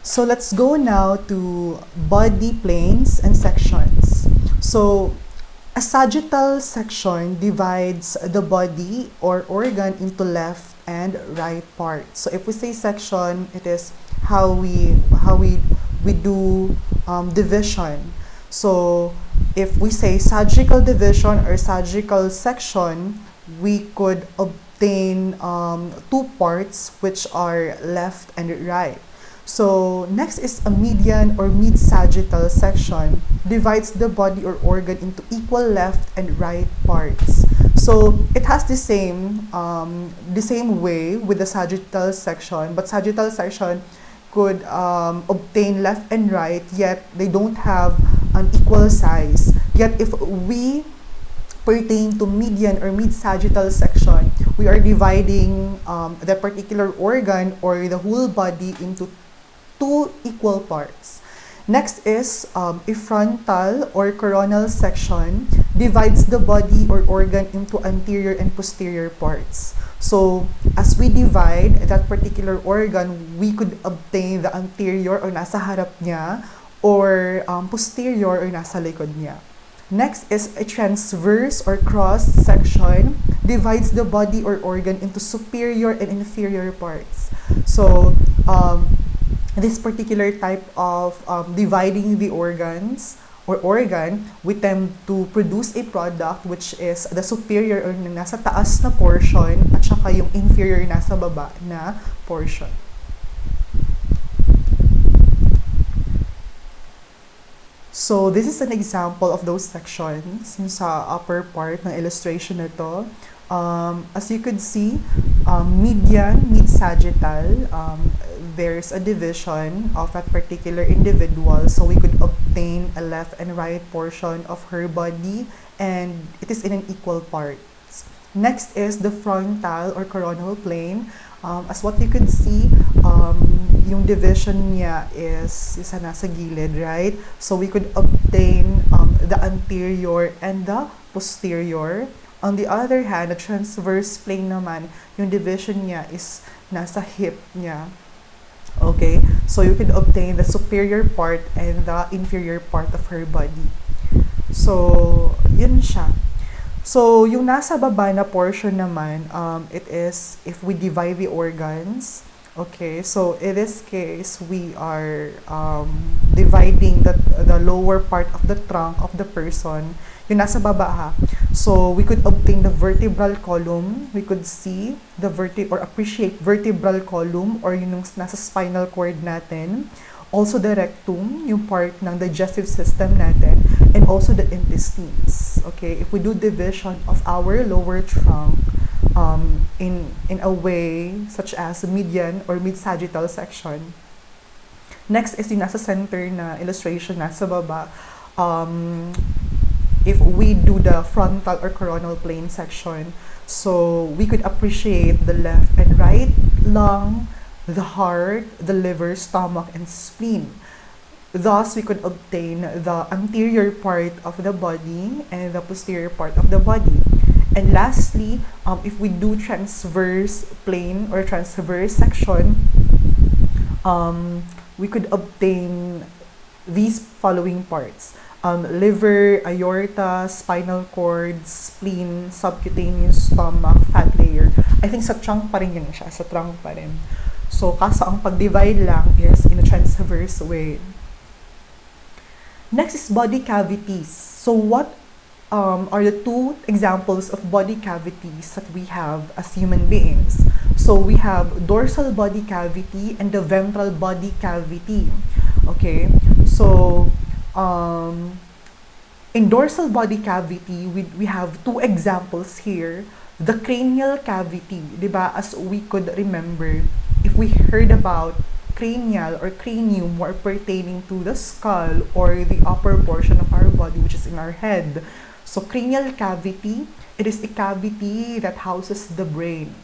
So let's go now to body planes and sections. So a sagittal section divides the body or organ into left and right parts. So if we say section, it is how we do division. So if we say sagittal division or sagittal section, we could obtain two parts which are left and right. So next is a median or mid-sagittal section, divides the body or organ into equal left and right parts. So it has the same way with the sagittal section, but sagittal section could obtain left and right, yet they don't have an equal size. Yet if we pertain to median or mid-sagittal section, we are dividing the particular organ or the whole body into two equal parts. Next is a frontal or coronal section, divides the body or organ into anterior and posterior parts. So as we divide that particular organ, we could obtain the anterior or nasa harap niya, or posterior or nasa likod niya. Next is a transverse or cross section, divides the body or organ into superior and inferior parts. So this particular type of dividing the organs or organ, we tend to produce a product which is the superior or nasa taas na portion at saka yung inferior nasa baba na portion. So this is an example of those sections sa upper part ng illustration na to. As you could see, median, mid-sagittal, there's a division of that particular individual. So we could obtain a left and right portion of her body, and it is in an equal parts. Next is the frontal or coronal plane. As what you could see, yung division niya is isa nasa gilid, right? So we could obtain the anterior and the posterior. On the other hand, the transverse plane naman, yung division niya is nasa hip niya. Okay? So you could obtain the superior part and the inferior part of her body. So, yun siya. So, yung nasa baba na portion naman, it is if we divide the organs. Okay, so in this case, we are dividing the lower part of the trunk of the person. Yung nasa baba ha. So we could obtain the vertebral column. We could see the or appreciate vertebral column or yung nasa spinal cord natin. Also the rectum, yung part ng digestive system natin, and also the intestines. Okay, if we do division of our lower trunk in a way such as median or mid-sagittal section. Next is yung nasa center na illustration nasa baba. If we do the frontal or coronal plane section, so we could appreciate the left and right lung, the heart, the liver, stomach, and spleen. Thus, we could obtain the anterior part of the body and the posterior part of the body. And lastly, if we do transverse plane or transverse section, we could obtain these following parts. Liver, aorta, spinal cord, spleen, subcutaneous stomach, fat layer. I think sa trunk pa rin yun siya, sa trunk pa rin. So, kaso ang pag-divide lang is in a transverse way. Next is body cavities. So, what are the two examples of body cavities that we have as human beings? So, we have dorsal body cavity and the ventral body cavity. Okay, so in dorsal body cavity, we have two examples here. The cranial cavity, diba? As we could remember, if we heard about cranial or cranium more pertaining to the skull or the upper portion of our body, which is in our head. So cranial cavity, it is a cavity that houses the brain.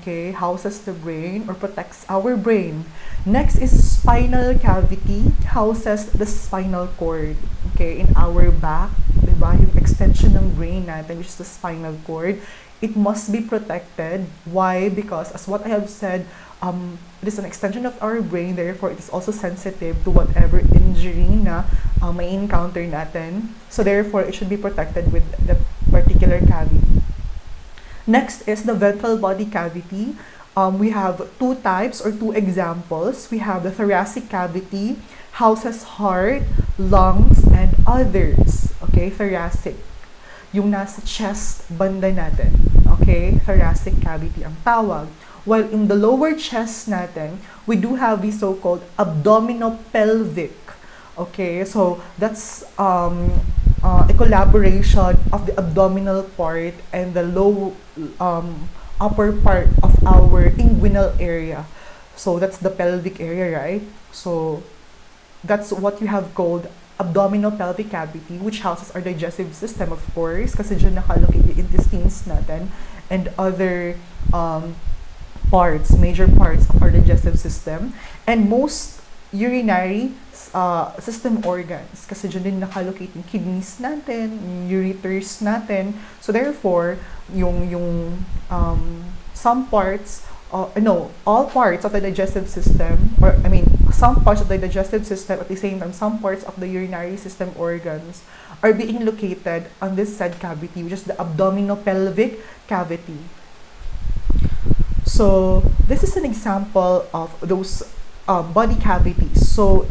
Okay, houses the brain or protects our brain. Next is spinal cavity, houses the spinal cord. Okay, in our back, diba? Yung extension ng brain natin, which is the spinal cord. it must be protected. Why? Because as what I have said, it is an extension of our brain, therefore it is also sensitive to whatever injury na may encounter natin. So therefore, it should be protected with the particular cavity. Next is the ventral body cavity. We have two types or two examples. We have the thoracic cavity, houses heart, lungs, and others. Okay, thoracic. Yung nasa chest banda natin. Okay, thoracic cavity ang tawag. While in the lower chest natin, we do have the so-called abdominopelvic. Okay, so that's a collaboration of the abdominal part and the low upper part of our inguinal area. So that's the pelvic area, right? So that's what you have called abdominopelvic cavity, which houses our digestive system, of course, kasi dyan nakalocate yung intestines natin and other parts, major parts of our digestive system, and most urinary system organs, kasi dyan din nakalocate yung kidneys natin, yung ureters natin. So therefore, yung some parts, all parts of the digestive system, or I mean, some parts of the digestive system, at the same time, some parts of the urinary system organs are being located on this said cavity, which is the abdominopelvic cavity. So this is an example of those body cavities. So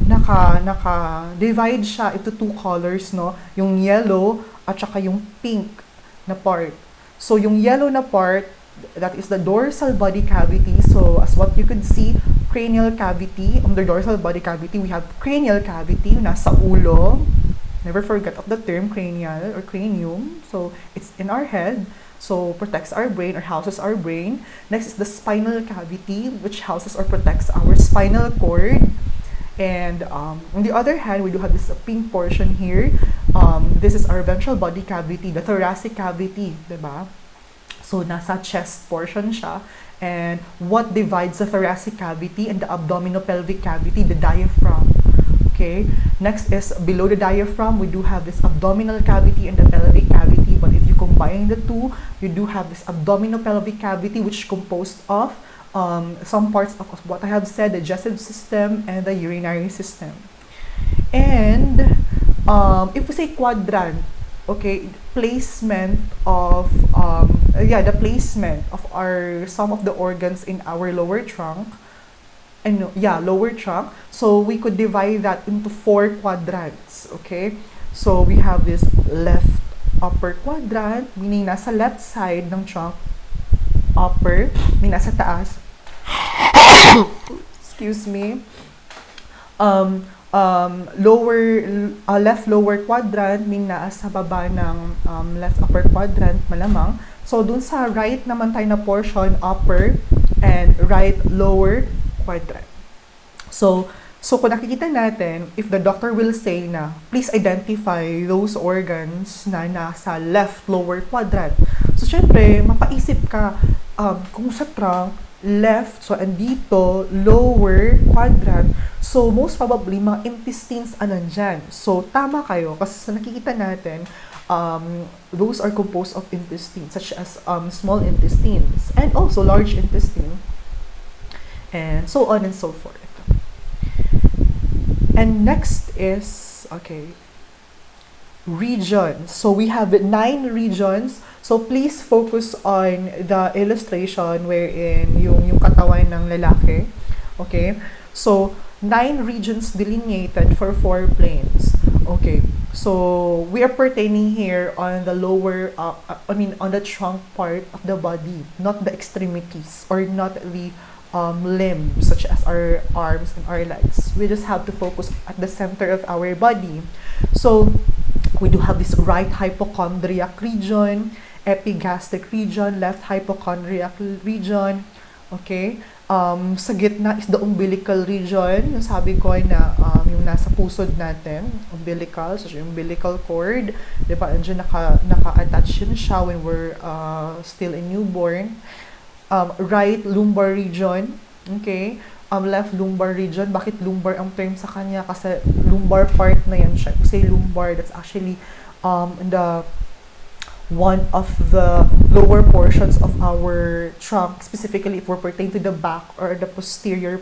naka-divide siya into two colors, no? Yung yellow at saka yung pink na part. So yung yellow na part, that is the dorsal body cavity. So as what you could see, cranial cavity. Under dorsal body cavity, we have cranial cavity, nasa ulo. Never forget of the term cranial or cranium. So it's in our head. So protects our brain or houses our brain. Next is the spinal cavity, which houses or protects our spinal cord. And on the other hand, we do have this pink portion here. This is our ventral body cavity, the thoracic cavity, diba? So nasa chest portion siya. And what divides the thoracic cavity and the abdominopelvic cavity? The diaphragm. Okay. Next is below the diaphragm, we do have this abdominal cavity and the pelvic cavity. But if you combine the two, you do have this abdominopelvic cavity, which is composed of some parts of what I have said, the digestive system and the urinary system. And if we say quadrant, okay, placement of the placement of our some of the organs in our lower trunk, and lower trunk. So we could divide that into 4 quadrants. Okay, so we have this left upper quadrant, meaning nasa left side ng trunk. Upper, meaning nasa taas. Excuse me. Lower left lower quadrant, meaning nasa baba ng left upper quadrant, malamang. So dun sa right naman tayo na portion, upper and right lower quadrant. So kung nakikita natin, if the doctor will say na, please identify those organs na nasa left lower quadrant. So syempre, mapaisip ka, kung sa trunk, left, so andito, lower quadrant, so most probably, mga intestines nandyan. So tama kayo, kasi sa nakikita natin, those are composed of intestines, such as small intestines, and also large intestine, and so on and so forth. And next is, okay, regions. So we have 9 regions. So please focus on the illustration wherein yung katawan ng lalaki. Okay? So 9 regions delineated for 4 planes. Okay. So we are pertaining here on the lower, on the trunk part of the body, not the extremities or not the limbs such as our arms and our legs. We just have to focus at the center of our body. So we do have this right hypochondriac region, epigastric region, left hypochondriac region. Okay? Sa gitna is the umbilical region. Yung sabi ko na yung nasa pusod natin, umbilical, so yung umbilical cord. Diba? Andiyan naka-attach yun siya when we're still a newborn. Right lumbar region. Okay? Left lumbar region. Bakit lumbar ang term sa kanya? Kasi lumbar part na yan siya. Kung say lumbar, that's actually the one of the lower portions of our trunk, specifically if we're pertaining to the back or the posterior